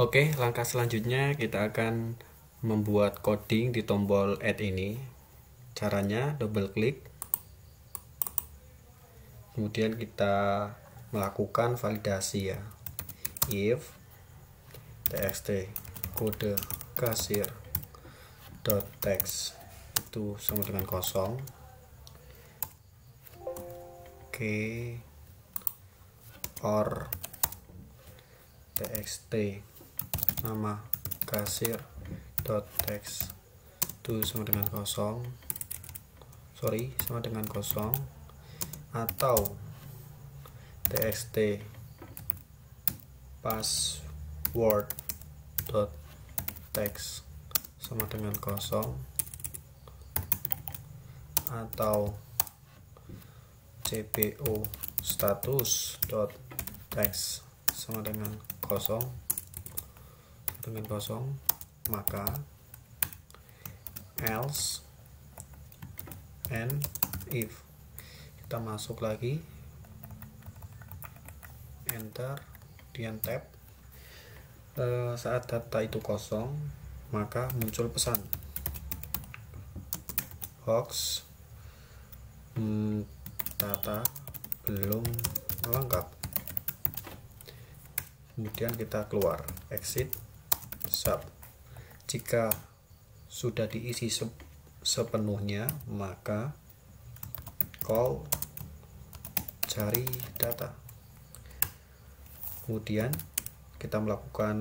Oke, langkah selanjutnya kita akan membuat coding di tombol add ini. Caranya double klik, kemudian kita melakukan validasi ya. If txt kode kasir dot text itu sama dengan kosong, oke, or txt nama kasir dot text itu sama dengan kosong, sama dengan kosong, atau txt password dot text sama dengan kosong, atau cpo status dot text sama dengan kosong, maka else and if. Kita masuk lagi, enter, kemudian tab. Saat data itu kosong, maka muncul pesan hoax, data belum lengkap. Kemudian kita keluar, exit sub. Jika sudah diisi sepenuhnya, maka call cari data. Kemudian kita melakukan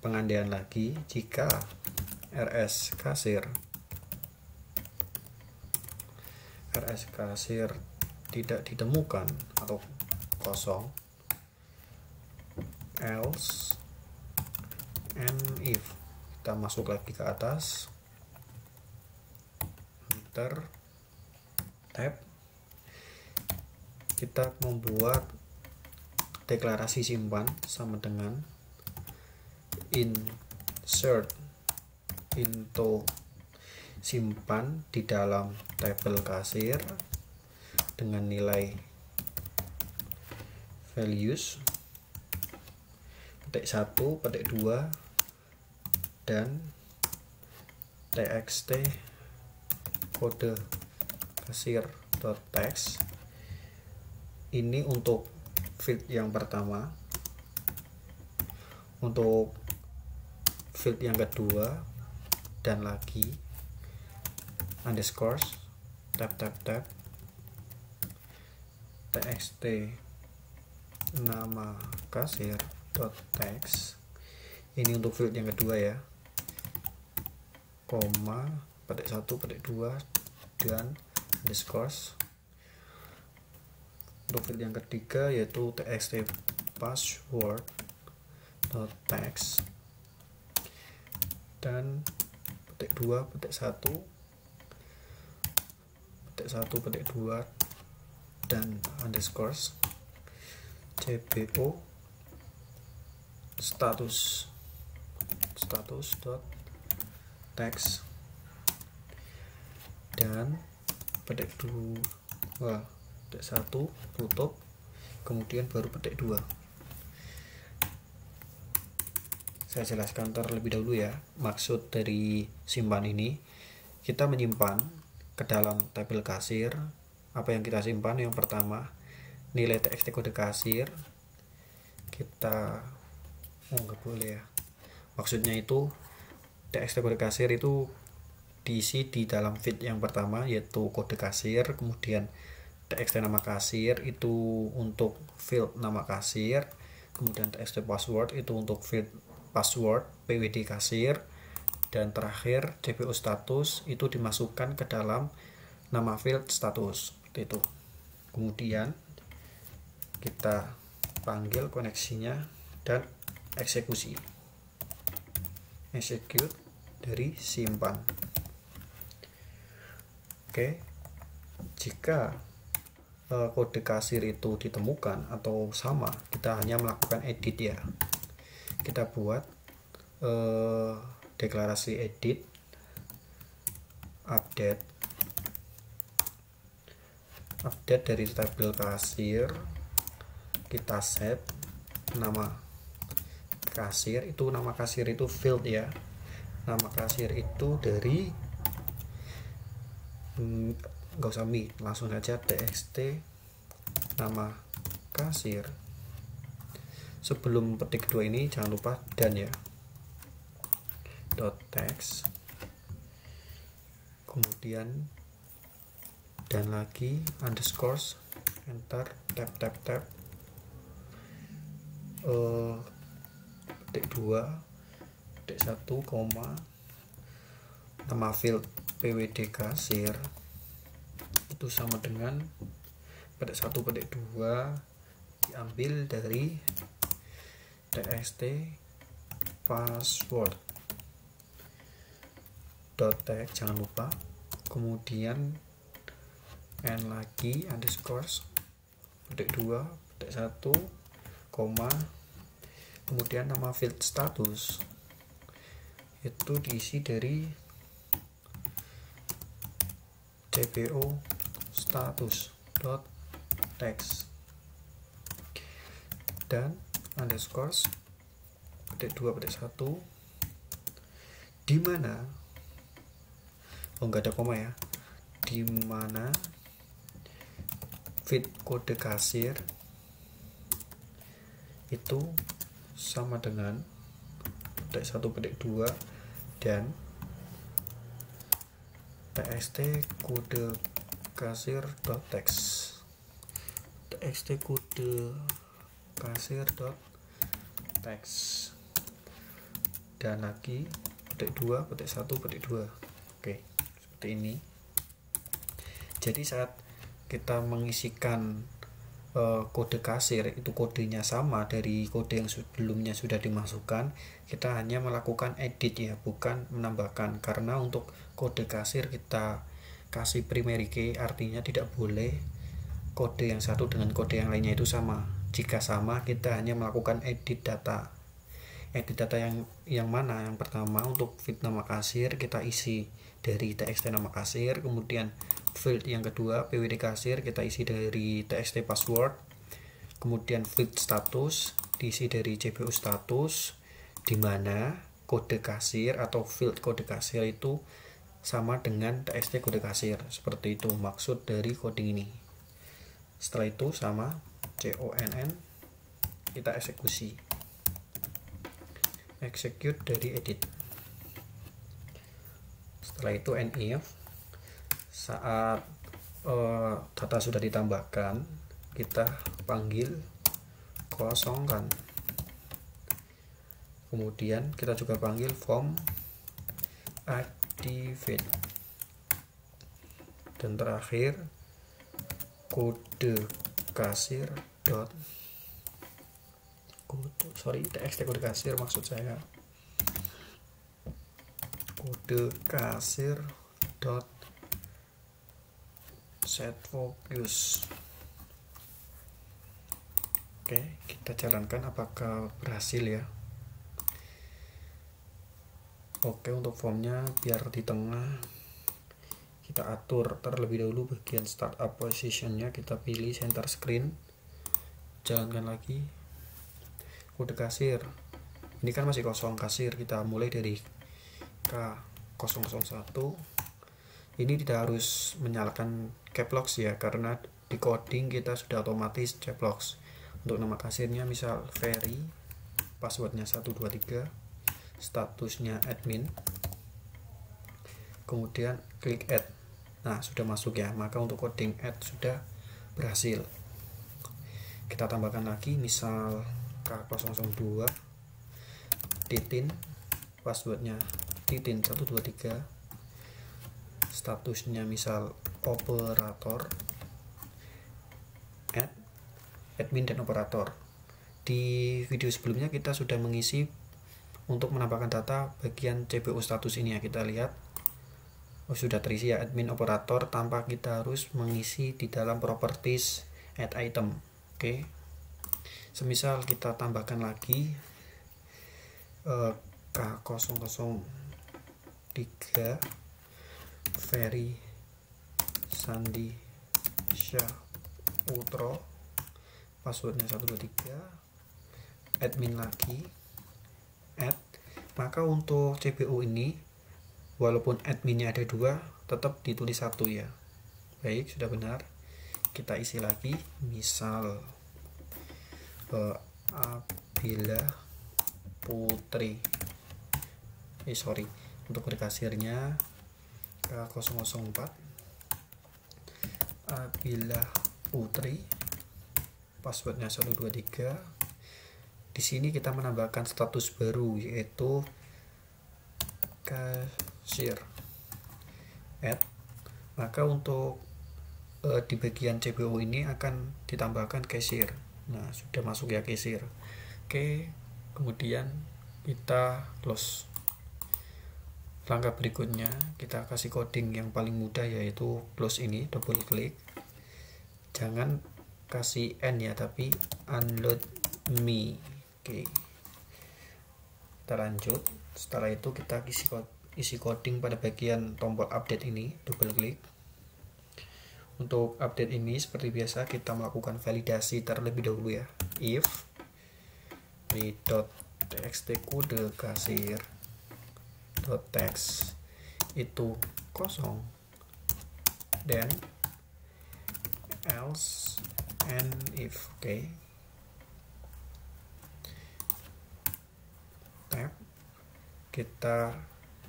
pengandaian lagi. Jika rs kasir tidak ditemukan atau kosong, else and if. Kita masuk lagi ke atas, enter, tab. Kita membuat deklarasi simpan sama dengan insert into simpan di dalam tabel kasir dengan nilai values petik 1, petik 2, dan txt kode kasir dot text. Ini untuk field yang pertama. Untuk field yang kedua, dan lagi underscore tab txt nama kasir dot text. Ini untuk field yang kedua ya, koma, petik 1, petik 2, dan underscore. Untuk field yang ketiga yaitu txt password dot text, dan petik 2, petik 1, petik 2, dan underscore cpo status dot text, dan petik 2, petik 1 tutup, kemudian baru petik 2. Saya jelaskan terlebih dahulu ya, maksud dari simpan ini. Kita menyimpan ke dalam tabel kasir. Apa yang kita simpan? Yang pertama, nilai txt kode kasir. Kita nggak boleh ya, maksudnya itu txt kode kasir itu diisi di dalam field yang pertama yaitu kode kasir. Kemudian txt nama kasir itu untuk field nama kasir. Kemudian txt password itu untuk field password pwd kasir. Dan terakhir cpo status itu dimasukkan ke dalam nama field status, seperti itu. Kemudian kita panggil koneksinya dan eksekusi, execute dari simpan. Oke, jika kode kasir itu ditemukan atau sama, kita hanya melakukan edit ya. Kita buat deklarasi edit, update dari tabel kasir. Kita set nama kasir, itu nama kasir itu field ya. Nama kasir itu dari nggak usah langsung saja txt nama kasir. Sebelum petik 2 ini jangan lupa dan ya, dot text, kemudian dan lagi underscores, enter, tab, petik 2, petik 1, koma, nama field pwd kasir itu sama dengan petik 1, petik 2 diambil dari txt password dot text, jangan lupa, kemudian n lagi underscores, petik 2, petik 1, koma, kemudian nama field status itu diisi dari cpo status dot text dan underscores petik 2, petik 1 di mana nggak ada koma ya, di mana feed kode kasir itu sama dengan petik 1, petik 2 dan txt kode kasir dot text, txt kode kasir dot text, dan lagi petik 2, petik 1, petik 2. Oke, seperti ini. Jadi saat kita mengisikan kode kasir, itu kodenya sama dari kode yang sebelumnya sudah dimasukkan, kita hanya melakukan edit ya, bukan menambahkan. Karena untuk kode kasir kita kasih primary key, artinya tidak boleh kode yang satu dengan kode yang lainnya itu sama. Jika sama, kita hanya melakukan edit data. Edit data yang mana? Yang pertama, untuk field nama kasir kita isi dari txt nama kasir, kemudian field yang kedua pwd kasir kita isi dari txt password, kemudian field status diisi dari cpu status, dimana kode kasir atau field kode kasir itu sama dengan txt kode kasir. Seperti itu maksud dari coding ini. Setelah itu sama conn, kita eksekusi, execute dari edit. Setelah itu nif, saat data sudah ditambahkan kita panggil kosongkan, kemudian kita juga panggil form activate, dan terakhir kode kasir dot txt kode kasir, maksud saya kode kasir dot set focus. Oke, kita jalankan apakah berhasil ya. Oke, untuk formnya biar di tengah kita atur terlebih dahulu bagian startup positionnya, kita pilih center screen, jalankan lagi kode kasir. Ini kan masih kosong kasir, kita mulai dari K001. Ini tidak harus menyalakan caps lock ya, karena di coding kita sudah otomatis caps lock. Untuk nama kasirnya misal Ferry, passwordnya 123, statusnya admin, kemudian klik add. Nah, sudah masuk ya, maka untuk coding add sudah berhasil. Kita tambahkan lagi misal K002 titin, passwordnya titin 123, statusnya misal operator, add, admin dan operator. Di video sebelumnya kita sudah mengisi untuk menambahkan data bagian cpu status ini ya, kita lihat sudah terisi ya, admin operator, tanpa kita harus mengisi di dalam properties add item. Oke, semisal kita tambahkan lagi K003 Ferry Sandi Syah Utro, passwordnya 123, admin lagi, Maka untuk CBO ini walaupun adminnya ada 2, tetap ditulis 1 ya. Baik, sudah benar. Kita isi lagi, misal Abila Putri. Untuk kode kasirnya K004 Abila Putri, passwordnya 123. Di sini kita menambahkan status baru yaitu kasir add. Maka untuk di bagian CBO ini akan ditambahkan kasir. Nah, sudah masuk ya kasir. Oke, kemudian kita close. Langkah berikutnya kita kasih coding yang paling mudah yaitu close ini, double klik. Jangan kasih n ya, tapi unload me. Oke, kita lanjut. Setelah itu kita isi coding pada bagian tombol update ini, double klik. Untuk update ini seperti biasa kita melakukan validasi terlebih dahulu ya. If read.txt kode kasir .text itu kosong, then else and if. Oke. Tab, kita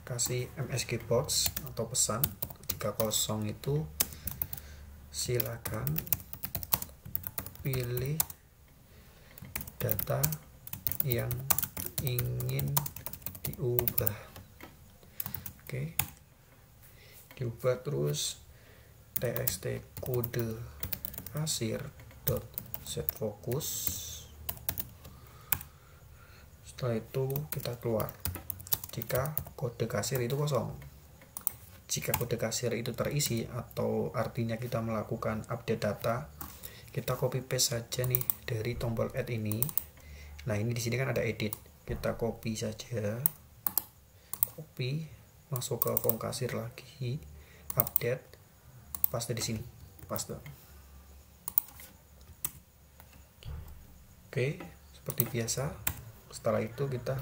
kasih MSG box atau pesan. Jika kosong itu silakan pilih data yang ingin diubah. Oke, diubah terus txt kode kasir set focus. Setelah itu kita keluar jika kode kasir itu kosong. Jika kode kasir itu terisi atau artinya kita melakukan update data, kita copy paste saja nih dari tombol add ini. Nah, ini di sini kan ada edit, kita copy saja, copy masuk ke form kasir lagi, update, paste di sini, paste. Oke, seperti biasa. Setelah itu kita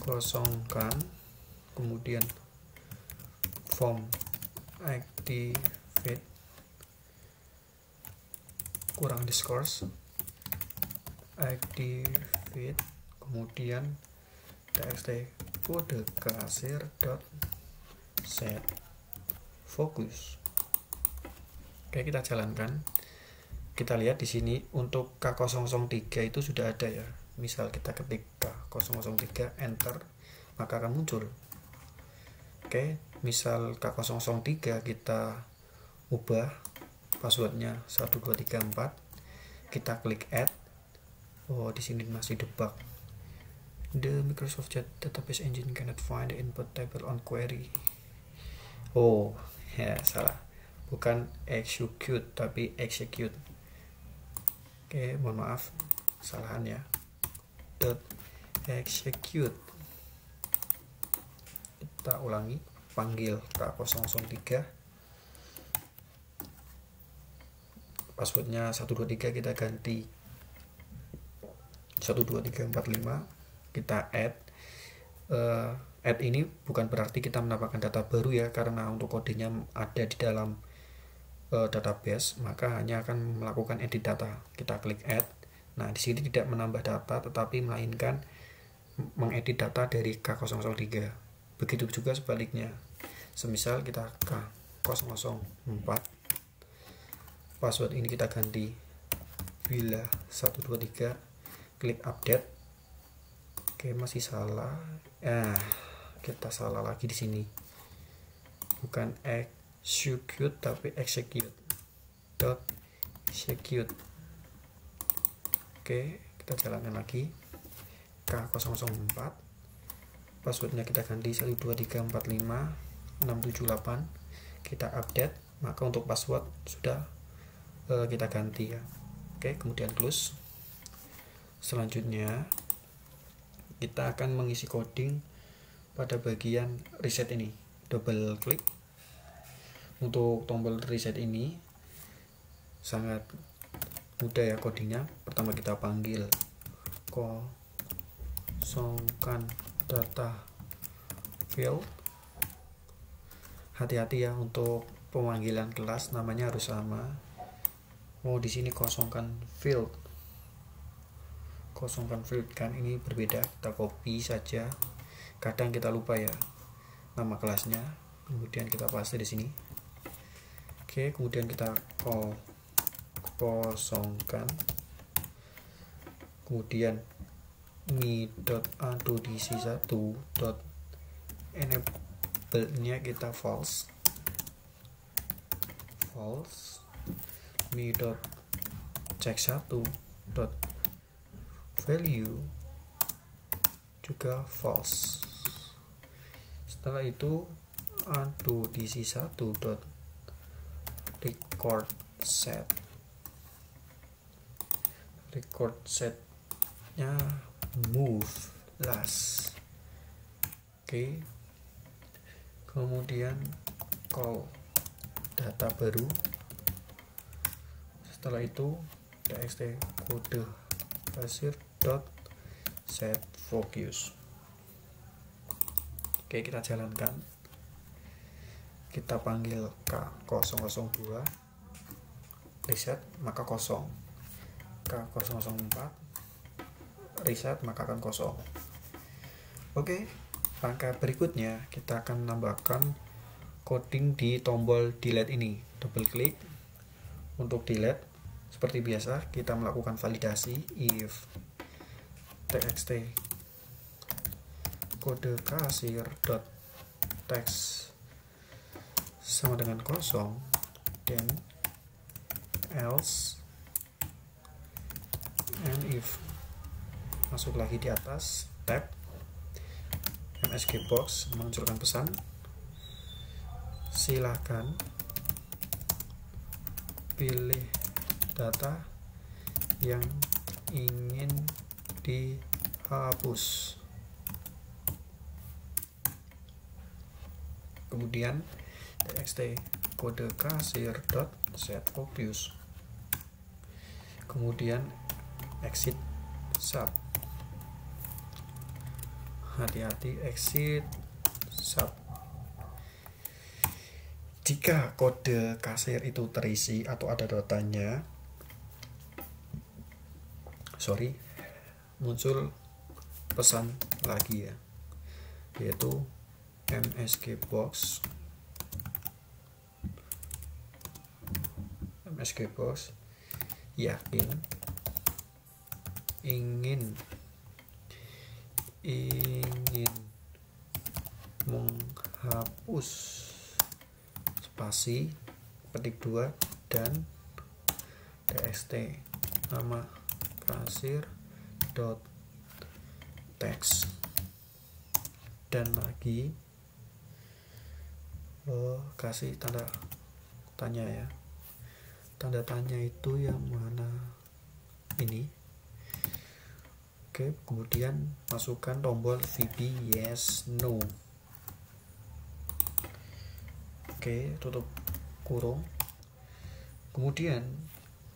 kosongkan, kemudian form activate kurang discourse activate, kemudian txt kode kasir set focus. Oke, kita jalankan. Kita lihat di sini untuk K003 itu sudah ada ya. Misal kita ketik K003 enter, maka akan muncul. Oke, misal K003 kita ubah passwordnya 1234, kita klik add. Oh, di sini masih debug. The Microsoft Database Engine cannot find the input table on query. Oh, ya salah. Bukan execute tapi execute. Oke, mohon maaf, kesalahan ya. Execute. Kita ulangi, panggil K003. Passwordnya 123 kita ganti 12345. Kita add ini bukan berarti kita menambahkan data baru ya, karena untuk kodenya ada di dalam database, maka hanya akan melakukan edit data. Kita klik add. Nah, di sini tidak menambah data tetapi melainkan mengedit data dari K003. Begitu juga sebaliknya. Semisal kita K004, password ini kita ganti bila 123, klik update. Oke, masih salah. Kita salah lagi di sini. Bukan execute tapi execute. Execute. Oke, kita jalankan lagi. K004. Passwordnya kita ganti 123456778. Kita update. Maka untuk password sudah kita ganti ya. Oke, kemudian close. Selanjutnya kita akan mengisi coding pada bagian reset ini. Double klik. Untuk tombol reset ini sangat mudah ya codingnya. Pertama kita panggil kosongkan data field. Hati-hati ya untuk pemanggilan kelas, namanya harus sama. Oh, di sini kosongkan field kan, ini berbeda, kita copy saja. Kadang kita lupa ya nama kelasnya, kemudian kita paste di sini. Oke, kemudian kita kosongkan, kemudian me.addDC1.enable-nya kita false, me.check1.value juga false. Setelah itu addDC1.record setnya move last. Oke, kemudian call data baru. Setelah itu txt kode kasir dot set focus. Oke, kita jalankan. Kita panggil K002 reset maka kosong, K004 reset maka akan kosong. Oke, langkah berikutnya kita akan menambahkan coding di tombol delete ini. Double klik untuk delete. Seperti biasa kita melakukan validasi if txt kode kasir dot text sama dengan kosong, then else and if. Masuk lagi di atas tab MSG box memunculkan pesan, silahkan pilih data yang ingin dihapus. Kemudian txt kode kasir dot set focus, kemudian exit sub. Hati-hati, exit sub. Jika kode kasir itu terisi atau ada datanya, muncul pesan lagi ya, yaitu MSG box yakin ingin menghapus spasi petik 2 dan txt nama kasir dot text, dan lagi kasih tanda tanya ya. Tanda tanya itu yang mana ini. Oke, kemudian masukkan tombol VB yes no. Oke, tutup kurung. Kemudian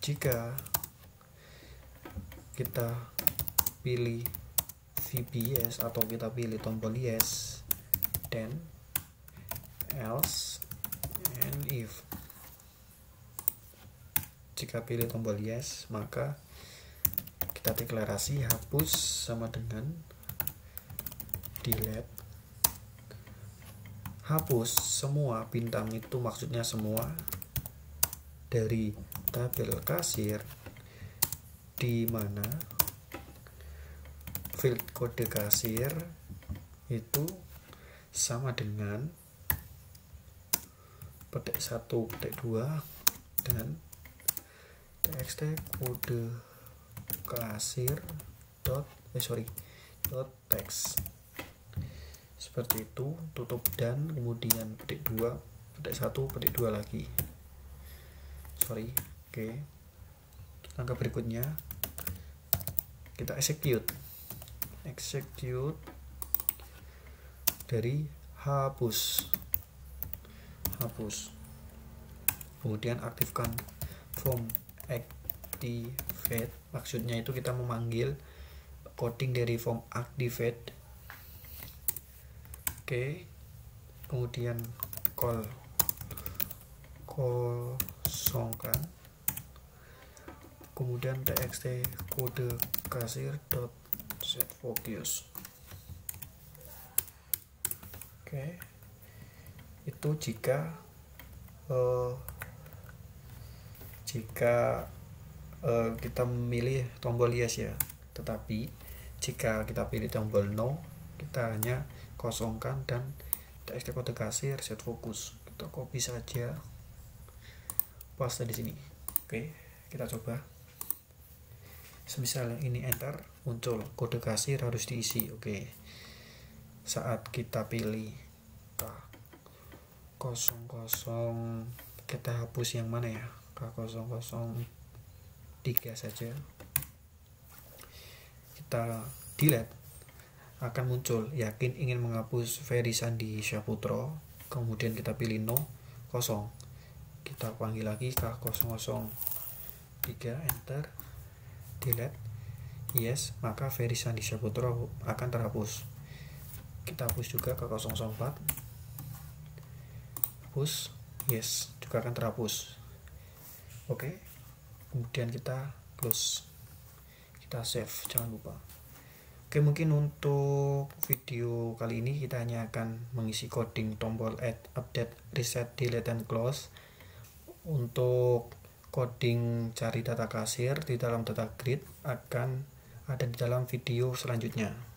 jika kita pilih VB yes atau kita pilih tombol yes, then else and if. Jika pilih tombol yes, maka kita deklarasi hapus sama dengan delete. Hapus semua bintang itu maksudnya semua dari tabel kasir di mana field kode kasir itu sama dengan petik 1, petik 2 dan txt kode kasir dot text. Seperti itu, tutup dan kemudian petik 2, petik 1, petik 2 lagi. Oke. Langkah berikutnya kita execute dari hapus. Kemudian aktifkan form activate, maksudnya itu kita memanggil coding dari form activate. Oke, kemudian call kosongkan, kemudian txt kode kasir dot set focus. Oke, itu jika kita memilih tombol yes ya. Tetapi jika kita pilih tombol no, kita hanya kosongkan dan txt kode kasir set fokus. Kita copy saja, paste di sini. Oke, kita coba. Semisal ini enter, muncul kode kasir harus diisi. Oke, saat kita pilih K00, kita hapus yang mana ya, K003 saja, kita delete, akan muncul yakin ingin menghapus Ferry Sandi Syahputra, kemudian kita pilih no, kosong, kita panggil lagi K003, enter, delete, yes, maka Ferry Sandi Syahputra akan terhapus. Kita hapus juga K004, hapus, yes, juga akan terhapus. Oke, kemudian kita close, kita save, jangan lupa. Oke, mungkin untuk video kali ini kita hanya akan mengisi coding tombol add, update, reset, delete, dan close. Untuk coding cari data kasir di dalam data grid akan ada di dalam video selanjutnya.